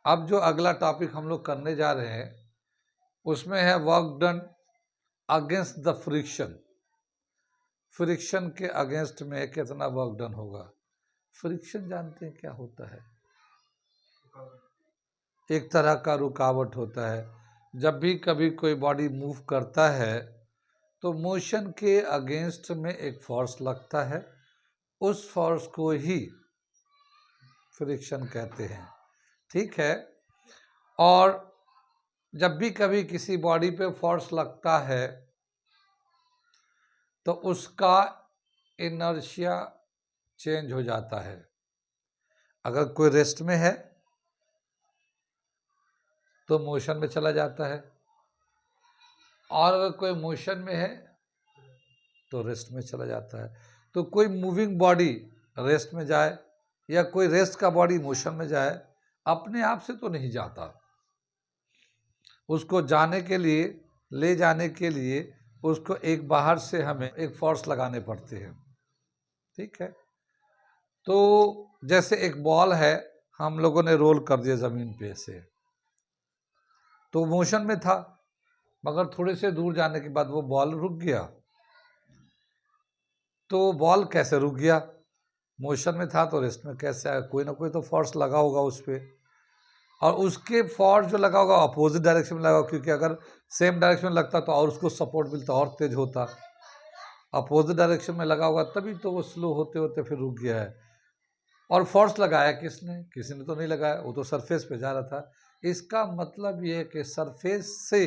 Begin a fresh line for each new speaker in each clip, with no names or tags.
अब जो अगला टॉपिक हम लोग करने जा रहे हैं उसमें है work done against the friction. Friction के अगेंस्ट में कितना वर्क डन होगा। फ्रिक्शन जानते हैं क्या होता है? एक तरह का रुकावट होता है। जब भी कभी कोई बॉडी मूव करता है तो मोशन के अगेंस्ट में एक फोर्स लगता है, उस फोर्स को ही फ्रिक्शन कहते हैं। ठीक है। और जब भी कभी किसी बॉडी पे फोर्स लगता है तो उसका इनर्शिया चेंज हो जाता है। अगर कोई रेस्ट में है तो मोशन में चला जाता है, और अगर कोई मोशन में है तो रेस्ट में चला जाता है। तो कोई मूविंग बॉडी रेस्ट में जाए या कोई रेस्ट का बॉडी मोशन में जाए, अपने आप से तो नहीं जाता। उसको जाने के लिए, ले जाने के लिए उसको एक बाहर से हमें एक फोर्स लगाने पड़ते हैं। ठीक है। तो जैसे एक बॉल है, हम लोगों ने रोल कर दिया ज़मीन पे से, तो मोशन में था, मगर थोड़े से दूर जाने के बाद वो बॉल रुक गया। तो बॉल कैसे रुक गया? मोशन में था तो रेस्ट में कैसे आया? कोई ना कोई तो फोर्स लगा होगा उस पर, और उसके फोर्स जो लगा होगा अपोजिट डायरेक्शन में लगा होगा, क्योंकि अगर सेम डायरेक्शन में लगता तो और उसको सपोर्ट मिलता और तेज होता। अपोजिट डायरेक्शन में लगा होगा तभी तो वो स्लो होते होते फिर रुक गया है। और फोर्स लगाया किसने? किसी ने तो नहीं लगाया, वो तो सरफेस पे जा रहा था। इसका मतलब ये है कि सरफेस से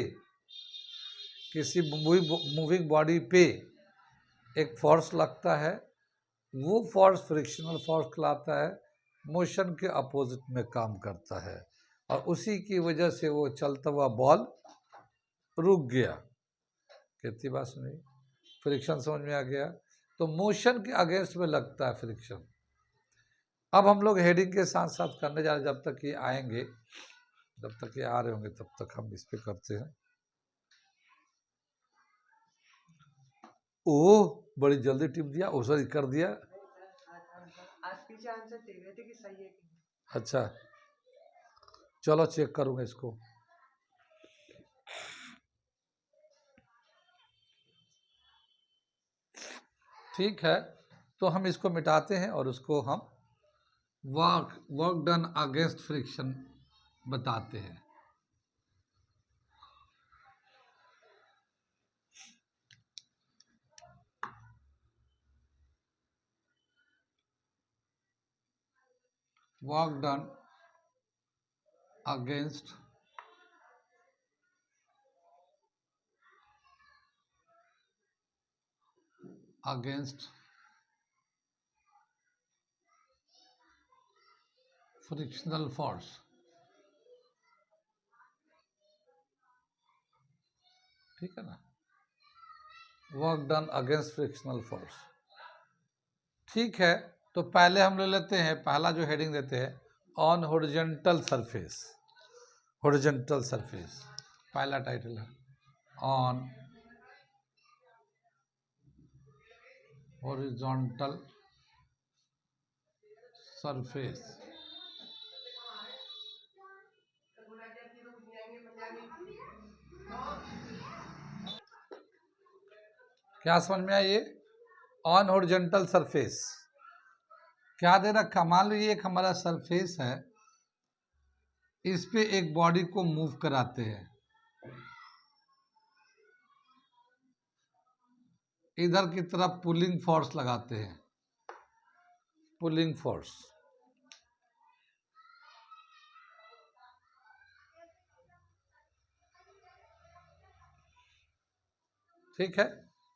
किसी मूविंग बॉडी पे एक फोर्स लगता है, वो फोर्स फ्रिक्शनल फोर्स कहलाता है, मोशन के अपोजिट में काम करता है, और उसी की वजह से वो चलता हुआ बॉल रुक गया। कितनी बात सुनी? फ्रिक्शन समझ में आ गया? तो मोशन के अगेंस्ट में लगता है फ्रिक्शन। अब हम लोग हेडिंग के साथ साथ करने जा रहे हैं, जब तक ये आएंगे, जब तक ये आ रहे होंगे तब तक हम इस पे करते हैं। ओह, बड़ी जल्दी टिप दिया, ओ सॉरी कर दिया।
आज पीछे आंसर दे रहे थे कि सही है कि नहीं।
अच्छा, चलो चेक करूंगा इसको। ठीक है, तो हम इसको मिटाते हैं और उसको हम वर्क डन अगेंस्ट फ्रिक्शन बताते हैं। Work done against frictional force. ठीक है ना, work done against frictional force. ठीक है, तो पहले हम ले लेते हैं, पहला जो हेडिंग देते हैं on horizontal surface. Horizontal surface पहला टाइटल है, ऑन हॉरिजॉन्टल सरफेस। क्या समझ में आया? ये ऑन हॉरिजॉन्टल सरफेस क्या दे रखा? मान लो ये एक हमारा सरफेस है, इस पे एक बॉडी को मूव कराते हैं, इधर की तरफ पुलिंग फोर्स लगाते हैं, पुलिंग फोर्स। ठीक है,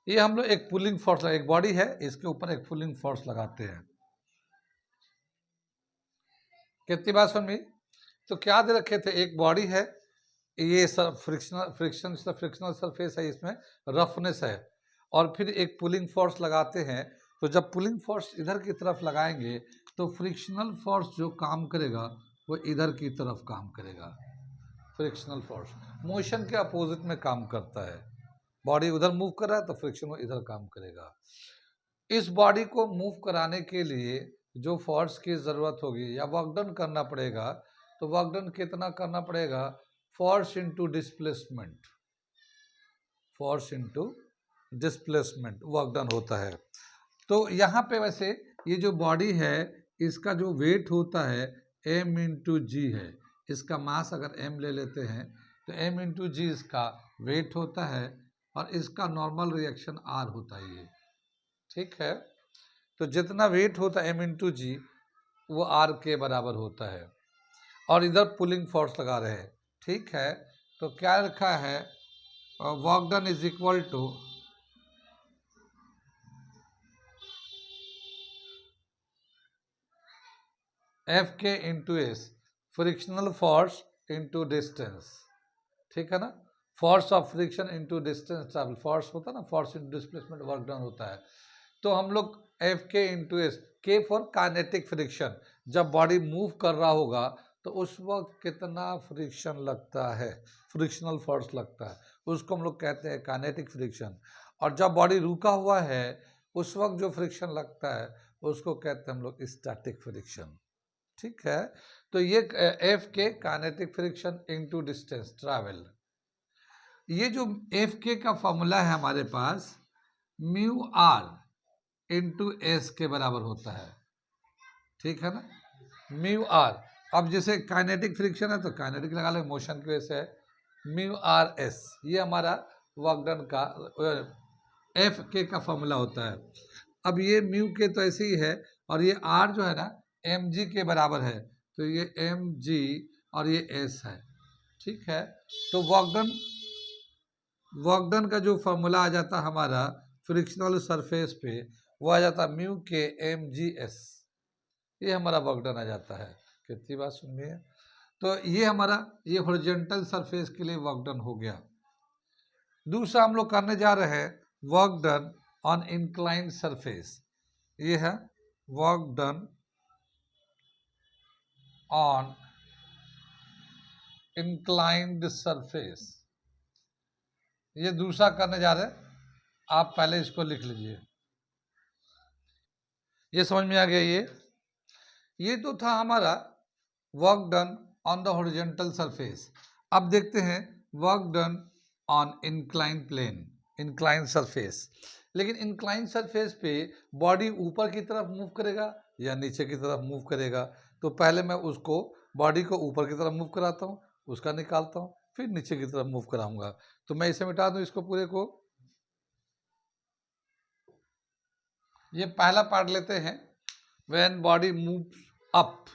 ये हम लोग एक पुलिंग फोर्स, एक बॉडी है, इसके ऊपर एक पुलिंग फोर्स लगाते हैं। कितनी बात सुन में? तो क्या दे रखे थे? एक बॉडी है, ये फ्रिक्शनल सरफेस है, इसमें रफनेस है, और फिर एक पुलिंग फोर्स लगाते हैं। तो जब पुलिंग फोर्स इधर की तरफ लगाएंगे तो फ्रिक्शनल फोर्स जो काम करेगा वो इधर की तरफ काम करेगा। फ्रिक्शनल फोर्स मोशन के अपोजिट में काम करता है। बॉडी उधर मूव कर रहा है तो फ्रिक्शन इधर काम करेगा। इस बॉडी को मूव कराने के लिए जो फोर्स की ज़रूरत होगी या वर्क डन करना पड़ेगा, तो वर्क डन कितना करना पड़ेगा, force into displacement, force into displacement work done होता है। तो यहाँ पे वैसे ये जो बॉडी है इसका जो वेट होता है m इंटू जी है, इसका मास अगर m ले लेते हैं तो m इंटू जी इसका वेट होता है और इसका नॉर्मल रिएक्शन r होता है ये, ठीक है। तो जितना वेट होता है m इंटू जी वो r के बराबर होता है और इधर पुलिंग फोर्स लगा रहे हैं, ठीक है। तो क्या रखा है, work done is equal to f k into s, frictional force into distance, ठीक है ना। Force of friction into distance travel, force होता है ना, force into displacement work done होता है। तो हम लोग f k into s, k for kinetic friction, जब बॉडी मूव कर रहा होगा तो उस वक्त कितना फ्रिक्शन लगता है, फ्रिक्शनल फोर्स लगता है, उसको हम लोग कहते हैं काइनेटिक फ्रिक्शन। और जब बॉडी रुका हुआ है उस वक्त जो फ्रिक्शन लगता है उसको कहते हैं हम लोग स्टैटिक फ्रिक्शन, ठीक है। तो ये एफ के kinetic friction into distance travel, ये जो एफ के का फॉर्मूला है हमारे पास म्यू आर इंटू एस के बराबर होता है, ठीक है ना, म्यू आर। अब जैसे काइनेटिक फ्रिक्शन है तो काइनेटिक लगा लो, मोशन की वजह से है म्यू आर एस, ये हमारा वर्क डन का एफ के का फॉर्मूला होता है। अब ये म्यू के तो ऐसे ही है और ये आर जो है ना एम जी के बराबर है, तो ये एम जी और ये एस है, ठीक है। तो वर्क डन का जो फॉर्मूला आ जाता हमारा फ्रिक्शनल सरफेस पे वो आ जाता म्यू के एम जी एस, ये हमारा वर्क डन आ जाता है। कितनी बात सुन रही है। तो ये हमारा ये हॉरिजॉन्टल सरफेस के लिए वर्क डन हो गया। दूसरा हम लोग करने जा रहे हैं work done on inclined surface, ये है work done on inclined surface, ये दूसरा करने जा रहे हैं। आप पहले इसको लिख लीजिए, ये समझ में आ गया। ये तो था हमारा work done on the horizontal surface. अब देखते हैं work done on inclined plane, inclined surface. लेकिन इंक्लाइंड सरफेस पे बॉडी ऊपर की तरफ मूव करेगा या नीचे की तरफ मूव करेगा, तो पहले मैं उसको बॉडी को ऊपर की तरफ मूव कराता हूँ, उसका निकालता हूँ, फिर नीचे की तरफ मूव कराऊंगा। तो मैं इसे मिटा दूं इसको पूरे को। ये पहला पार्ट लेते हैं, व्हेन बॉडी मूव अप,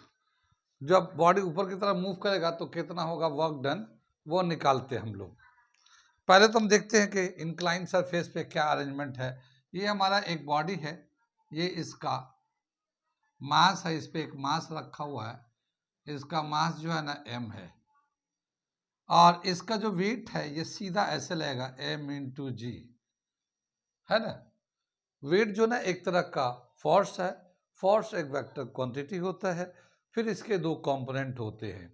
जब बॉडी ऊपर की तरफ मूव करेगा तो कितना होगा वर्क डन, वो निकालते हैं हम लोग। पहले तो हम देखते हैं कि इंक्लाइन सरफेस पे क्या अरेंजमेंट है। ये हमारा एक बॉडी है, ये इसका मास है, इस पे एक मास रखा हुआ है, इसका मास जो है ना m है, और इसका जो वेट है ये सीधा ऐसे लगेगा m इंटू जी, है ना। वेट जो ना एक तरह का फोर्स है, फोर्स एक वेक्टर क्वांटिटी होता है, फिर इसके दो कंपोनेंट होते हैं।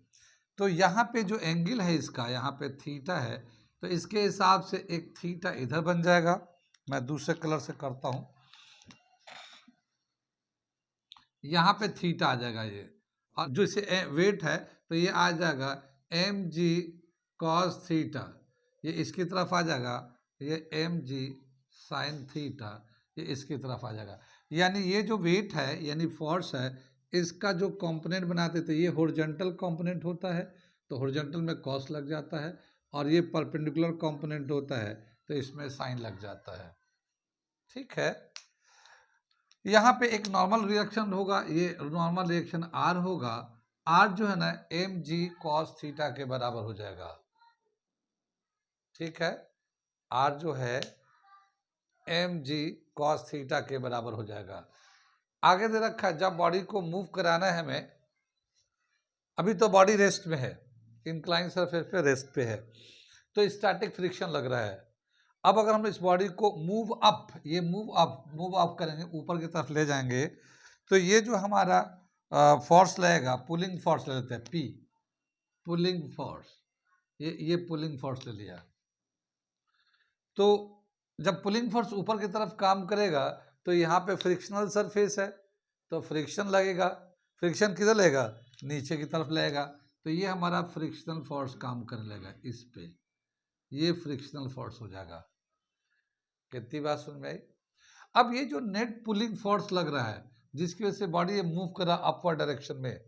तो यहाँ पे जो एंगल है इसका, यहाँ पे थीटा है, तो इसके हिसाब से एक थीटा इधर बन जाएगा। मैं दूसरे कलर से करता हूँ, यहाँ पे थीटा आ जाएगा ये, और जो इसे वेट है तो ये आ जाएगा एम जी कॉस थीटा, ये इसकी तरफ आ जाएगा, ये एम जी साइन थीटा, ये इसकी तरफ आ जाएगा। यानी ये जो वेट है यानी फोर्स है, इसका जो कंपोनेंट बनाते थे ये हॉरिजॉन्टल कंपोनेंट होता है, तो हॉरिजॉन्टल में कॉस लग जाता है, और ये परपेंडिकुलर कंपोनेंट होता है तो इसमें साइन लग जाता है, ठीक है। यहाँ पे एक नॉर्मल रिएक्शन होगा, ये नॉर्मल रिएक्शन आर होगा, आर जो है ना एम जी कॉस थीटा के बराबर हो जाएगा, ठीक है। आर जो है एम जी कॉस थीटा के बराबर हो जाएगा। आगे दे रखा है जब बॉडी को मूव कराना है हमें, अभी तो बॉडी रेस्ट में है, इंक्लाइन सरफेस पे रेस्ट पे है, तो स्टैटिक फ्रिक्शन लग रहा है। अब अगर हम इस बॉडी को मूव अप, ये मूव अप करेंगे, ऊपर की तरफ ले जाएंगे, तो ये जो हमारा फोर्स लगेगा, पुलिंग फोर्स ले लेते हैं, पी पुलिंग फोर्स, ये पुलिंग फोर्स ले लिया। तो जब पुलिंग फोर्स ऊपर की तरफ काम करेगा तो यहाँ पे फ्रिक्शनल सरफेस है तो फ्रिक्शन लगेगा, फ्रिक्शन किधर लगेगा, नीचे की तरफ लगेगा, तो ये हमारा फ्रिक्शनल फोर्स काम करने लगा इस पे, ये फ्रिक्शनल फोर्स हो जाएगा। कितनी बात सुन में आई? अब ये जो नेट पुलिंग फोर्स लग रहा है जिसकी वजह से बॉडी मूव कर रहा अपवर्ड डायरेक्शन में,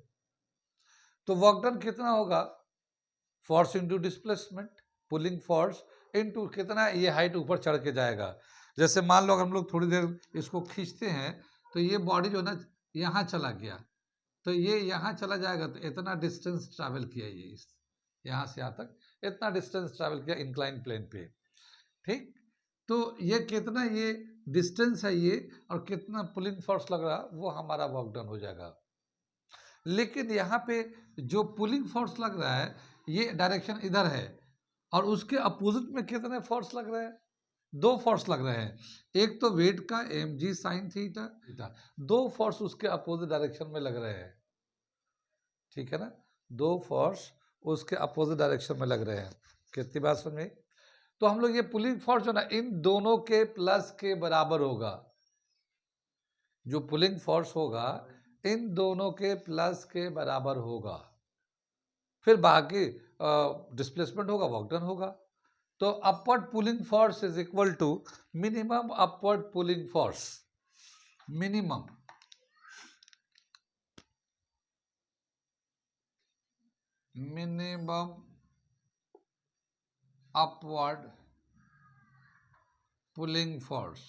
तो वर्क डन कितना होगा? Force into displacement, pulling force into कितना, ये हाइट ऊपर चढ़ के जाएगा। जैसे मान लो अगर हम लोग थोड़ी देर इसको खींचते हैं तो ये बॉडी जो ना यहाँ चला गया, तो ये यहाँ चला जाएगा, तो इतना डिस्टेंस ट्रैवल किया ये यहाँ से यहाँ तक इतना डिस्टेंस ट्रैवल किया इंक्लाइन प्लेन पे। ठीक, तो ये कितना ये डिस्टेंस है ये, और कितना पुलिंग फोर्स लग रहा वो हमारा वर्क डन हो जाएगा। लेकिन यहाँ पे जो पुलिंग फोर्स लग रहा है ये डायरेक्शन इधर है, और उसके अपोजिट में कितने फोर्स लग रहे हैं? 2 फोर्स लग रहे हैं। एक तो वेट का mg sin थीटा, 2 फोर्स उसके अपोजिट डायरेक्शन में लग रहे हैं। ठीक है ना, 2 फोर्स उसके अपोजिट डायरेक्शन में लग रहे हैं। कितनी बात समझ में? तो हम लोग ये पुलिंग फोर्स जो ना इन दोनों के प्लस के बराबर होगा। जो पुलिंग फोर्स होगा इन दोनों के प्लस के बराबर होगा। फिर बाकी डिस्प्लेसमेंट होगा, वर्क डन होगा। तो upward pulling force is equal to minimum upward pulling force, minimum upward pulling force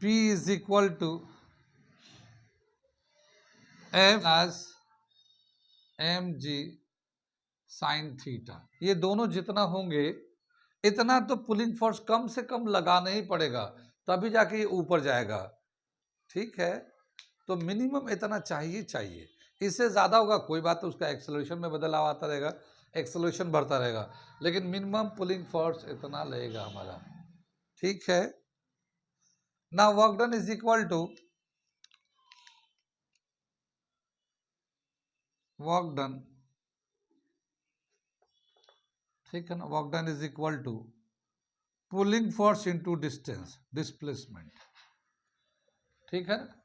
P is equal to F as mg sin theta. ये दोनों जितना होंगे इतना तो पुलिंग फोर्स कम से कम लगाना ही पड़ेगा, तभी जाके ये ऊपर जाएगा। ठीक है, तो मिनिमम इतना चाहिए। इससे ज़्यादा होगा कोई बात, तो उसका एक्सेलरेशन में बदलाव आता रहेगा, एक्सेलरेशन बढ़ता रहेगा, लेकिन मिनिमम पुलिंग फोर्स इतना लगेगा हमारा। ठीक है, now work done is equal to work done, ठीक है ना, work done is equal to pulling force into distance, displacement. ठीक है ना,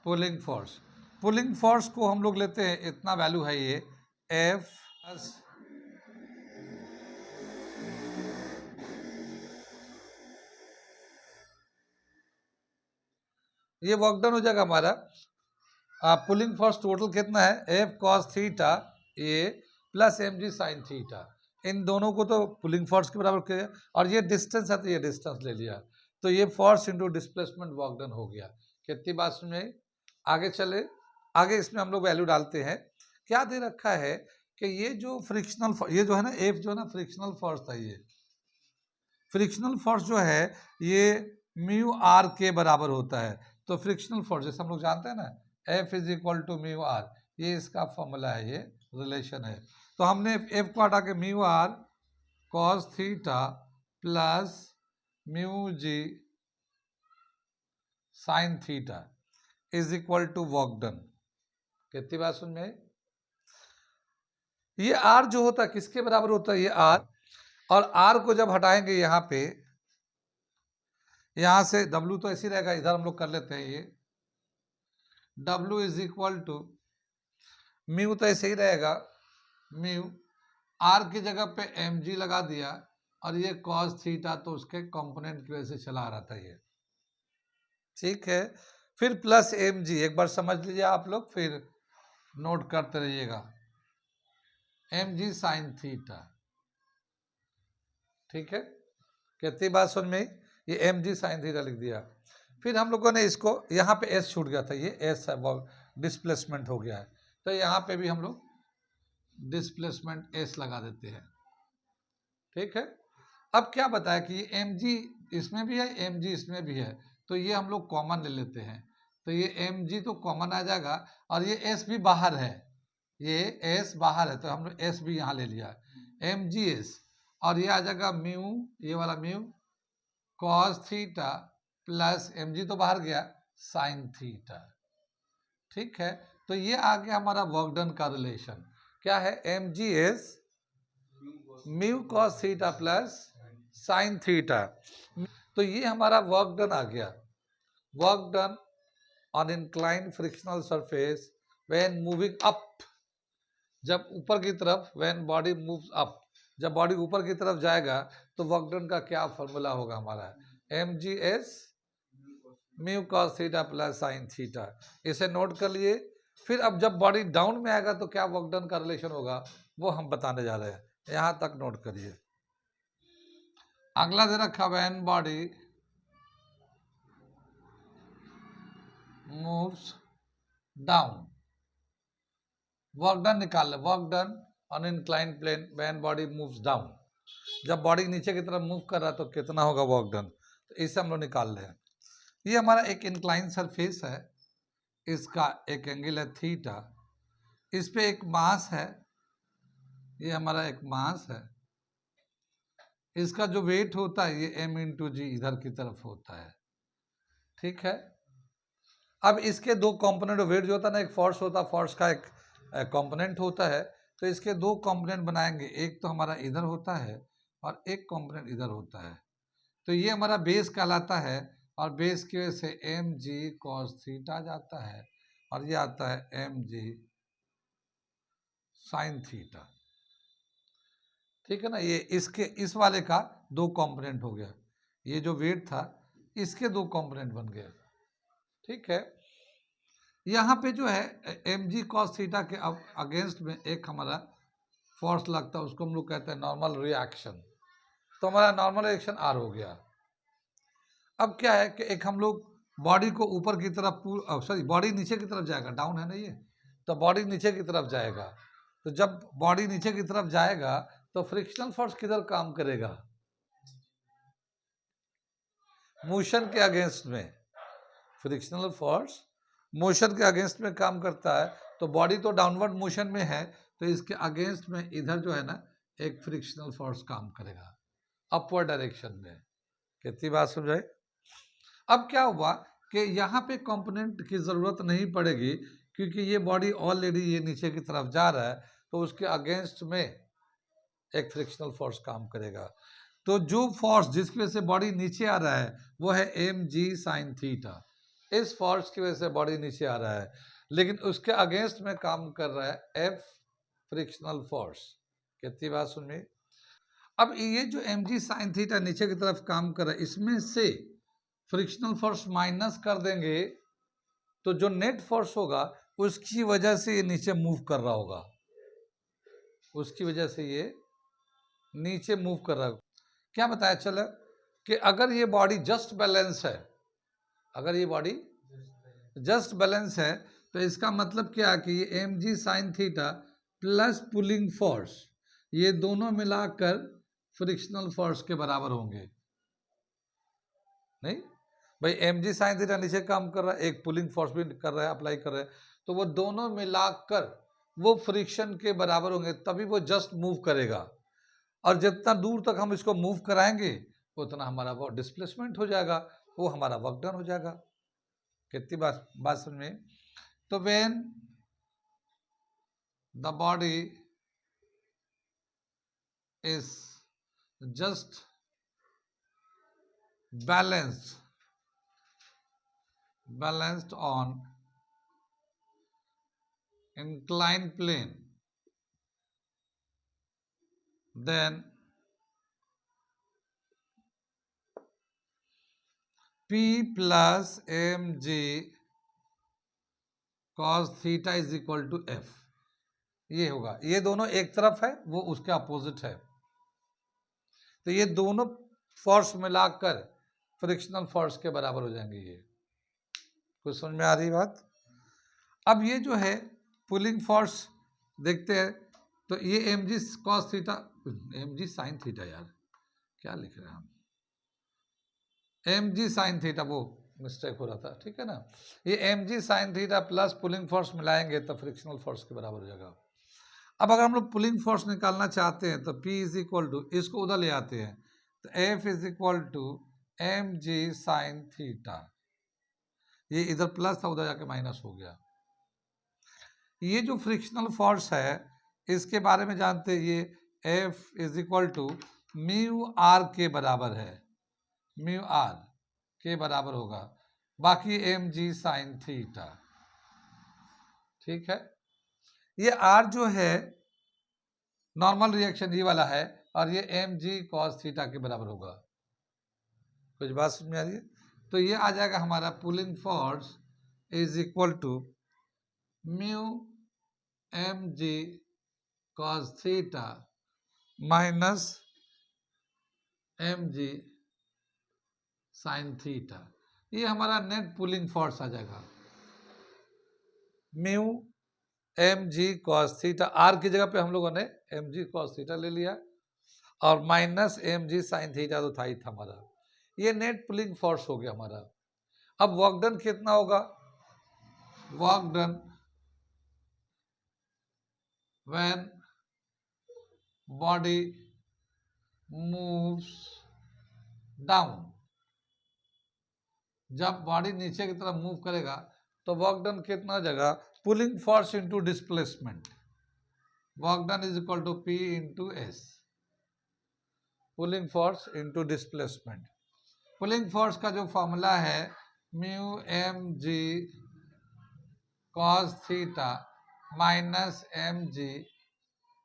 पुलिंग फोर्स को हम लोग लेते हैं, इतना वैल्यू है ये F प्लस ये वर्क डन हो जाएगा हमारा। पुलिंग फोर्स टोटल कितना है? F cos थीटा ए प्लस mg sin थीटा। इन दोनों को तो पुलिंग फोर्स के बराबर किया, और ये डिस्टेंस है तो ये डिस्टेंस ले लिया, तो ये force into displacement work done हो गया। कितनी बात समझे? आगे चले, आगे इसमें हम लोग वैल्यू डालते हैं। क्या दे रखा है कि ये जो फ्रिक्शनल, ये जो है ना F जो है ना फ्रिक्शनल फोर्स था, ये फ्रिक्शनल फोर्स जो है ये म्यू आर के बराबर होता है। तो फ्रिक्शनल फोर्स जैसे हम लोग जानते हैं ना, F is equal to mu R, ये इसका फॉर्मूला है, ये रिलेशन है। तो हमने F को हटा के mu R cos theta plus mu g sine theta is equal to work done. कितनी बात सुन में? ये R जो होता है किसके बराबर होता है? ये R, और R को जब हटाएंगे यहाँ पे, यहाँ से W तो ऐसे ही रहेगा, इधर हम लोग कर लेते हैं, ये W is equal to mu तो ऐसे ही रहेगा, म्यू R की जगह पे mg लगा दिया, और ये cos थीटा तो उसके कंपोनेंट की वजह से चला आ रहा था ये। ठीक है, फिर प्लस mg, एक बार समझ लीजिए आप लोग, फिर नोट करते रहिएगा, mg साइन थीटा। ठीक है, कितनी बात सुन में? ये mg साइन थीटा लिख दिया। फिर हम लोगों ने इसको, यहाँ पे s छूट गया था, ये s है, डिस्प्लेसमेंट हो गया है, तो यहाँ पे भी हम लोग डिस्प्लेसमेंट s लगा देते हैं। ठीक है, अब क्या बताया कि mg इसमें भी है, mg इसमें भी है, तो ये हम लोग कॉमन ले लेते हैं, तो ये mg तो कॉमन आ जाएगा, और ये s भी बाहर है, ये s बाहर है, तो हम लोग s भी यहाँ ले लिया, mgs, और ये आ जाएगा म्यू, ये वाला mu cos theta plus mg तो बाहर गया साइन थीटा। ठीक है, तो ये आ गया हमारा वर्क डन का रिलेशन। क्या है? mgs mu cos theta plus sine theta. तो ये हमारा वर्क डन आ गया, work done on incline frictional surface when moving up, जब ऊपर की तरफ, व्हेन बॉडी मूव्स अप, जब बॉडी ऊपर की तरफ जाएगा तो वर्क डन का क्या फॉर्मूला होगा हमारा, mgs mu cos theta plus sine theta. इसे नोट कर लिए। फिर अब जब बॉडी डाउन में आएगा तो क्या वर्क डन का रिलेशन होगा वो हम बताने जा रहे हैं, यहां तक नोट करिए। अगला दे रखा when body moves down, work done निकाल ले, work done on incline plane when body moves down, जब बॉडी नीचे की तरफ मूव कर रहा है तो कितना होगा वर्क डन, तो इसे हम लोग निकाल रहे हैं। ये हमारा एक इंक्लाइन सरफेस है, इसका एक एंगल है थीटा, इस पे एक मास है, ये हमारा एक मास है, इसका जो वेट होता है ये m इंटू जी इधर की तरफ होता है, ठीक है। अब इसके दो कंपोनेंट, वेट जो होता है ना, एक फोर्स होता है, फोर्स का एक कंपोनेंट होता है, तो इसके दो कंपोनेंट बनाएंगे, एक तो हमारा इधर होता है और एक कंपोनेंट इधर होता है, तो ये हमारा बेस कहलाता है, और बेस की वजह से एम जी कॉस थीटा जाता है, और ये आता है एम जी साइन थीटा, ठीक है ना। ये इसके इस वाले का दो कंपोनेंट हो गया, ये जो वेट था इसके दो कंपोनेंट बन गए, ठीक है। यहाँ पे जो है एम जी कॉस थीटा के अगेंस्ट में एक हमारा फोर्स लगता है, उसको हम लोग कहते हैं नॉर्मल रिएक्शन, तो हमारा नॉर्मल रिएक्शन आर हो गया। अब क्या है कि एक हम लोग बॉडी को ऊपर की तरफ, सॉरी बॉडी नीचे की तरफ जाएगा, डाउन है ना ये, तो बॉडी नीचे की तरफ जाएगा, तो जब बॉडी नीचे की तरफ जाएगा तो फ्रिक्शनल फोर्स किधर काम करेगा, मोशन के अगेंस्ट में, फ्रिक्शनल फोर्स मोशन के अगेंस्ट में काम करता है, तो बॉडी तो डाउनवर्ड मोशन में है, तो इसके अगेंस्ट में इधर जो है ना एक फ्रिक्शनल फोर्स काम करेगा अपवर्ड डायरेक्शन में। कितनी बात समझाई। अब क्या हुआ कि यहाँ पे कंपोनेंट की ज़रूरत नहीं पड़ेगी, क्योंकि ये बॉडी ऑलरेडी ये नीचे की तरफ जा रहा है, तो उसके अगेंस्ट में एक फ्रिक्शनल फोर्स काम करेगा, तो जो फोर्स जिसकी वजह से बॉडी नीचे आ रहा है वो है एम जी साइन थीटा, इस फोर्स की वजह से बॉडी नीचे आ रहा है, लेकिन उसके अगेंस्ट में काम कर रहा है एफ फ्रिक्शनल फोर्स। कितनी बात सुनिए। अब ये जो एम जी साइन थीटा नीचे की तरफ काम कर रहा है, इसमें से फ्रिक्शनल फोर्स माइनस कर देंगे तो जो नेट फोर्स होगा उसकी वजह से ये नीचे मूव कर रहा होगा, उसकी वजह से ये नीचे मूव कर रहा होगा। क्या बताया चला कि अगर ये बॉडी जस्ट बैलेंस है, अगर ये बॉडी जस्ट बैलेंस है, तो इसका मतलब क्या है कि ये M G sine theta plus pulling force, ये दोनों मिलाकर फ्रिक्शनल फोर्स के बराबर होंगे। नहीं भाई, एम जी साइन थीटा नीचे काम कर रहा है, एक पुलिंग फोर्स भी कर रहा है, अप्लाई कर रहा है, तो वो दोनों मिलाकर वो फ्रिक्शन के बराबर होंगे, तभी वो जस्ट मूव करेगा, और जितना दूर तक हम इसको मूव कराएंगे उतना हमारा वो डिस्प्लेसमेंट हो जाएगा, वो हमारा वर्क डन हो जाएगा। कितनी बात समझ में। तो when the body is just balanced on inclined plane, then P plus mg cos theta is equal to F, ये होगा। ये दोनों एक तरफ है, वो उसके अपोजिट है, तो ये दोनों फोर्स मिलाकर फ्रिक्शनल फोर्स के बराबर हो जाएंगे। ये कुछ समझ में आ रही बात। अब ये जो है पुलिंग फोर्स देखते हैं, तो ये M G cos theta, M G sine theta, यार क्या लिख रहे हैं हम, एम जी साइन थीटा, वो मिस्टेक हो रहा था, ठीक है ना। ये M G sine theta plus pulling force मिलाएंगे तो फ्रिक्शनल फोर्स के बराबर हो जाएगा। अब अगर हम लोग पुलिंग फोर्स निकालना चाहते हैं तो P इज इक्वल टू, इसको उधर ले आते हैं, तो F is equal to M G sine theta, ये इधर प्लस था उधर जाके माइनस हो गया। ये जो फ्रिक्शनल फोर्स है इसके बारे में जानते हैं, ये F is equal to mu R के बराबर है, म्यू आर के बराबर होगा, बाकी एम जी साइन थीटा। ठीक है, ये आर जो है नॉर्मल रिएक्शन ये वाला है और ये एम जी कॉस थीटा के बराबर होगा। कुछ बात समझ में आ रही है? तो ये आ जाएगा हमारा pulling force is equal to mu M G cos theta minus M G sine theta. ये हमारा नेट पुलिंग फोर्स आ जाएगा, mu M G cos theta, R की जगह पे हम लोगों ने एम जी कॉस थीटा ले लिया और minus M G sine theta तो था ही था हमारा। ये नेट पुलिंग फोर्स हो गया हमारा। अब वर्क डन कितना होगा? Work done when body moves down, जब बॉडी नीचे की तरफ मूव करेगा तो वर्क डन कितना हो जाएगा? Pulling force into displacement. Work done is equal to P into S, pulling force into displacement. Pulling force का जो फॉर्मूला है mu M G cos theta minus M G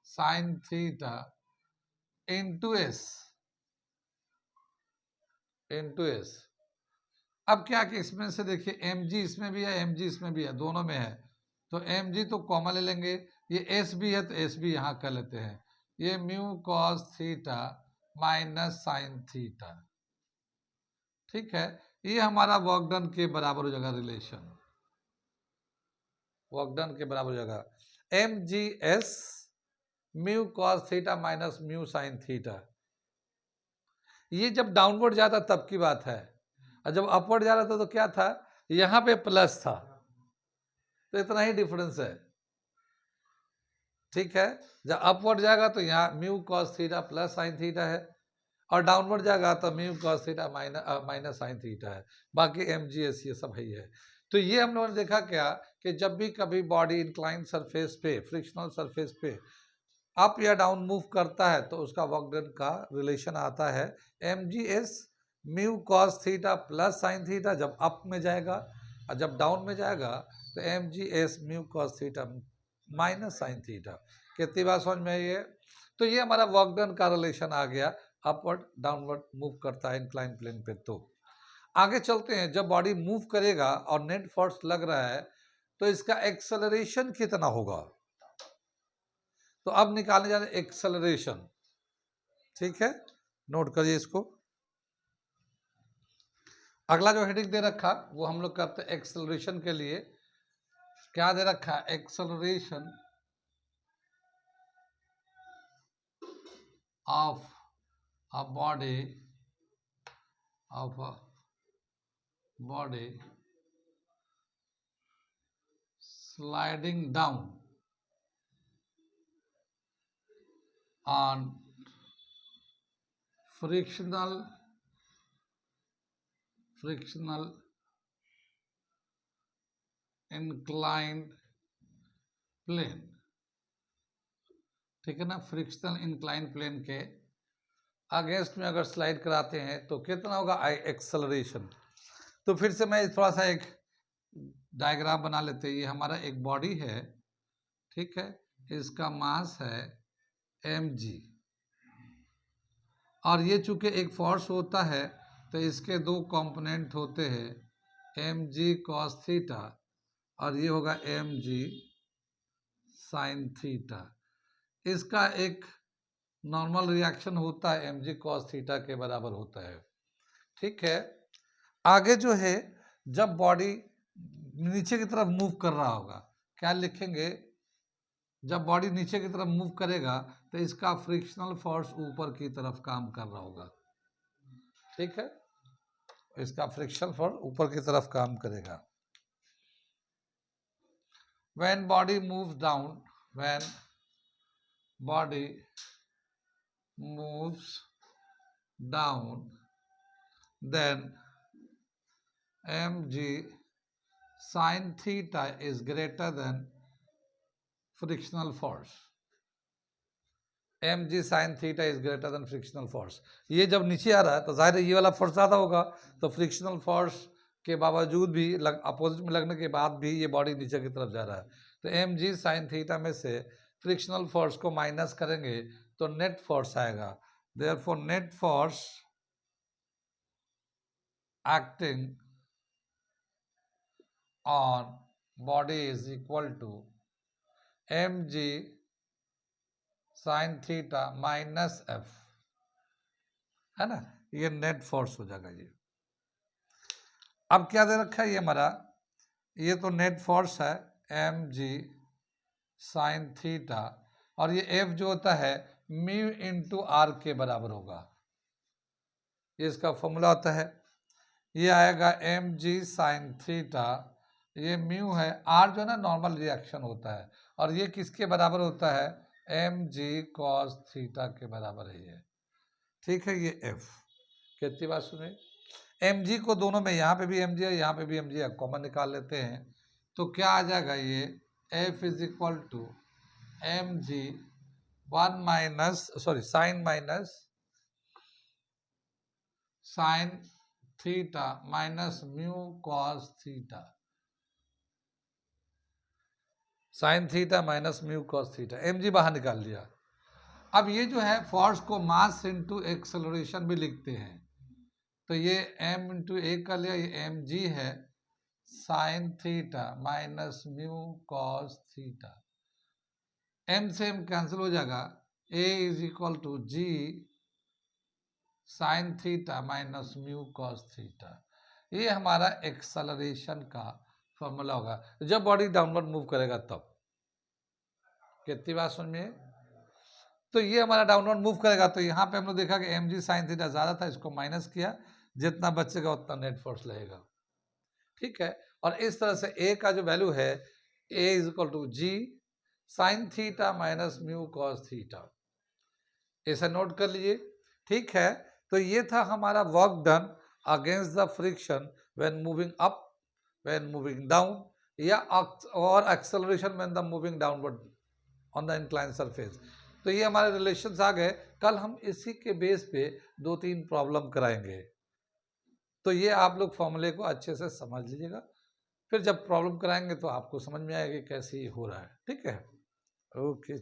sine theta into S, into S. अब क्या कि इसमें से देखिए M G इसमें भी है, एम जी इसमें भी है, दोनों में है, तो एम जी तो कॉमन ले लेंगे, ये एस भी है तो एस भी यहाँ कर लेते हैं। ये mu cos theta minus sine theta. ठीक है, ये हमारा वर्क डन के बराबर हो जाएगा रिलेशन, वर्क डन के बराबर हो जाएगा M G S mu cos theta minus mu sine theta. ये जब डाउनवर्ड जाता तब की बात है, और जब अपवर्ड जा रहा था तो क्या था? यहाँ पे प्लस था, तो इतना ही डिफरेंस है। ठीक है, जब अपवर्ड जाएगा तो यहाँ mu cos theta plus sine theta है, और डाउनवर्ड जाएगा तो mu cos theta minus sine theta है। बाकी एम जी एस ये सब ही है। तो ये हम लोगों ने देखा क्या कि जब भी कभी बॉडी इंक्लाइन सरफेस पे, फ्रिक्शनल सरफेस पे अप या डाउन मूव करता है तो उसका वर्क डन का रिलेशन आता है M G S mu cos theta plus sine theta जब अप में जाएगा, और जब डाउन में जाएगा तो M G S mu cos theta minus sine theta. कितनी बात समझ में आई है? तो ये हमारा वर्क डन का रिलेशन आ गया, अपवर्ड डाउनवर्ड मूव करता है इंक्लाइन प्लेन पे। तो आगे चलते हैं, जब बॉडी मूव करेगा और नेट फोर्स लग रहा है तो इसका एक्सेलरेशन कितना होगा? तो अब निकालने जा रहे हैं एक्सेलरेशन। ठीक है, नोट करिए इसको। अगला जो हेडिंग दे रखा वो हम लोग करते हैं एक्सेलरेशन के लिए। क्या दे रखा? Acceleration of a body sliding down on frictional inclined plane। ठीक है ना, फ्रिक्शनल इंक्लाइन प्लेन के अगेंस्ट में अगर स्लाइड कराते हैं तो कितना होगा एक्सेलरेशन? तो फिर से मैं थोड़ा सा एक डायग्राम बना लेते हैं। ये हमारा एक बॉडी है, ठीक है, इसका मास है mg, और ये चूंकि एक फोर्स होता है तो इसके दो कंपोनेंट होते हैं mg cos थीटा और ये होगा mg sin थीटा। इसका एक नॉर्मल रिएक्शन होता है mg cos थीटा के बराबर होता है। ठीक है, आगे जो है जब बॉडी नीचे की तरफ मूव कर रहा होगा, क्या लिखेंगे? जब बॉडी नीचे की तरफ मूव करेगा तो इसका फ्रिक्शनल फोर्स ऊपर की तरफ काम कर रहा होगा। ठीक है, इसका फ्रिक्शनल फोर्स ऊपर की तरफ काम करेगा। when body moves down then mg sin theta is greater than frictional force। mg sin theta is greater than frictional force। ये जब नीचे आ रहा है तो जाहिर है ये वाला फोर्स ज़्यादा होगा, तो फ्रिक्शनल फोर्स के बावजूद भी अपोजिट में लगने के बाद भी ये बॉडी नीचे की तरफ जा रहा है, तो एम जी साइन थीटा में से फ्रिक्शनल फोर्स को माइनस करेंगे तो नेट फोर्स आएगा। Therefore net force acting on body is equal to M G sine theta minus F, है ना, ये नेट फोर्स हो जाएगा। ये अब क्या दे रखा है ये हमारा, ये तो नेट फोर्स है एम जी साइन थीटा, और ये एफ जो होता है म्यू इंटू आर के बराबर होगा, ये इसका फॉर्मूला होता है। ये आएगा एम जी साइन थीटा, ये म्यू है, आर जो है ना नॉर्मल रिएक्शन होता है, और ये किसके बराबर होता है, एम जी कॉस थीटा के बराबर है ये, ठीक है। ये एफ कितनी बात सुने, एम जी को दोनों में, यहाँ पे भी एम जी है यहाँ पे भी एम जी है, कॉमन निकाल लेते हैं तो क्या आ जाएगा, ये F is equal to M G sine minus sine theta minus mu cos theta, sine theta minus mu cos theta, M G बाहर निकाल लिया। अब ये जो है फोर्स को मास इंटू एक्सेलरेशन भी लिखते हैं, तो ये m इंटू ए का लिया, ये एम जी है sine theta minus mu cos theta, m से m कैंसिल हो जाएगा, a is equal to ji sine theta minus mu cos theta, ये हमारा एक्सेलरेशन का फॉर्मूला होगा जब बॉडी डाउनवर्ड मूव करेगा तब। कितनी बात समझ में, तो ये हमारा डाउनवर्ड मूव करेगा, तो यहाँ पे हमने देखा कि एम जी साइन थीटा ज़्यादा था, इसको माइनस किया, जितना बचेगा उतना नेट फोर्स लगेगा, ठीक है। और इस तरह से ए का जो वैल्यू है a is equal to ji sine theta minus mu cos theta, इसे नोट कर लीजिए, ठीक है। तो ये था हमारा work done against the friction when moving up, when moving down, या और acceleration when the moving downward on the incline surface. तो ये हमारे रिलेशंस आ गए, कल हम इसी के बेस पे 2-3 प्रॉब्लम कराएंगे, तो ये आप लोग फॉर्मूले को अच्छे से समझ लीजिएगा, फिर जब प्रॉब्लम कराएंगे तो आपको समझ में आएगा कैसे ये हो रहा है, ठीक है। ओके।